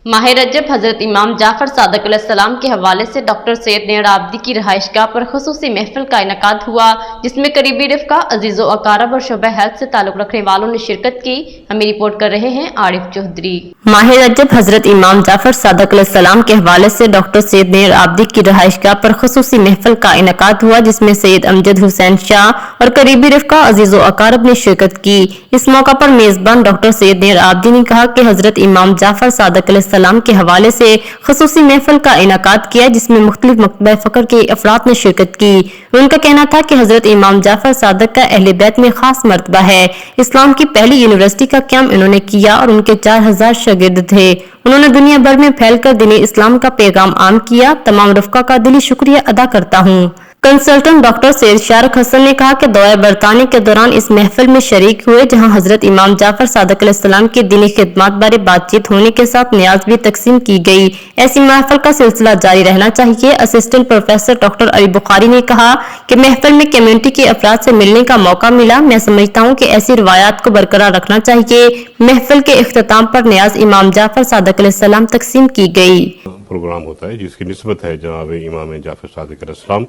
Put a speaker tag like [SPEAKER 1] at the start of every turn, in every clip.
[SPEAKER 1] माह रजब हजरत इमाम जाफर सादक अलैहिस्सलाम के हवाले से डॉक्टर सैयद नेर आबदी की रहायशगाह पर खुसूसी महफिल का इनकाद हुआ, जिसमें करीबी रफ़्का, अजीज़ो अकारब और शोबा हेल्थ से ताल्लुक़ रखने वालों ने शिरकत की। हमें रिपोर्ट कर रहे हैं आरिफ चौधरी। माह रजब हजरत इमाम जाफर सादक अलैहिस्सलाम के हवाले से डॉक्टर सैयद नेर आबदी की रहायशगाह पर खुसूसी महफिल का इनकाद हुआ, जिसमें सैयद अमजद हुसैन शाह और करीबी रफ़्का, अजीज़ो अकारब ने शिरकत की। इस मौका पर मेज़बान डॉक्टर सैयद नेर आबदी ने कहा कि हजरत इमाम जाफर सादक अलैहिस्सलाम के हवाले से खुसूसी महफिल का इनाकाद किया, जिसमें मुख्तलिफ मकतबा फ़क्र के अफराद ने शिरकत की। उनका कहना था कि हजरत इमाम जाफर सादक का अहले बैत में खास मर्तबा है। इस्लाम की पहली यूनिवर्सिटी का क़याम इन्होंने किया और उनके 4000 शागिर्द थे। उन्होंने दुनिया भर में फैलकर दीन इस्लाम का पैगाम आम किया। तमाम रफ़्का का दिली शुक्रिया अदा करता हूँ। कंसल्टेंट डॉक्टर सैयद शारक हसन ने कहा कि दौरे बरतानी के दौरान इस महफिल में शरीक हुए, जहां हजरत इमाम जाफर सादक अलैहिस्सलाम की दीनी खिदमत बारे बातचीत होने के साथ न्याज भी तकसीम की गई। ऐसी महफिल का सिलसिला जारी रहना चाहिए। Assistant professor doctor Ali Bukhari ने कहा कि महफिल में कम्युनिटी के अफराद से मिलने का मौका मिला। मैं समझता हूँ कि ऐसी रिवायात को बरकरार रखना चाहिए। महफिल के इख्तिताम पर न्याज इमाम जाफर सादक अलैहिस्सलाम तकसीम की गई।
[SPEAKER 2] प्रोग्राम होता है जिसकी निस्बत है जनाब इमाम जाफर सादिक अलैहिस्सलाम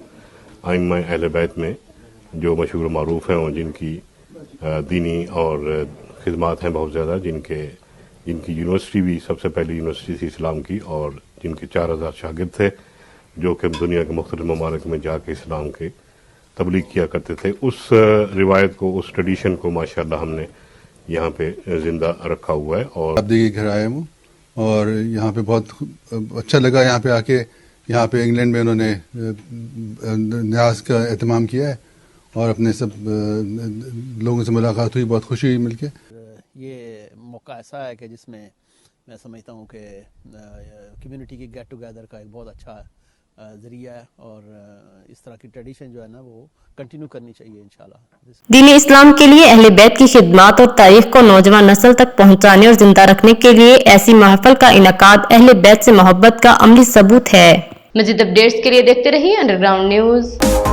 [SPEAKER 2] आइम्मा अहले बैत में जो मशहूर मारूफ हैं और जिनकी दीनी और खिदमात हैं बहुत ज़्यादा, जिनकी यूनिवर्सिटी भी सबसे पहली यूनिवर्सिटी थी इस्लाम की, और जिनके 4000 शागिर्द थे जो कि दुनिया के मुख्तलिफ ममालिक में जाके इस्लाम के तबलीग किया करते थे। उस रिवायत को, उस ट्रेडिशन को माशाअल्लाह हमने यहाँ पे जिंदा रखा हुआ है। और
[SPEAKER 3] आबदी के घर आया हूँ और यहाँ पे बहुत अच्छा लगा। यहाँ पे आके यहाँ पे इंग्लैंड में उन्होंने न्याज का एहतमाम किया है और अपने सब लोगों से मुलाकात हुई, बहुत खुशी हुई मिलके।
[SPEAKER 4] ये मौका ऐसा है कि जिसमें मैं समझता हूँ कि कम्युनिटी की गेट टुगेदर का एक बहुत अच्छा जरिया है और इस तरह की ट्रेडिशन जो है ना वो कंटिन्यू करनी चाहिए इंशाल्लाह।
[SPEAKER 1] दीन इस्लाम के लिए अहले बैत की खिदमत और तारीख को नौजवान नस्ल तक पहुँचाने और जिंदा रखने के लिए ऐसी महफिल का इनकाद अहले बैत से मोहब्बत का अमली सबूत है। मज़ीद अपडेट्स के लिए देखते रहिए अंडरग्राउंड न्यूज।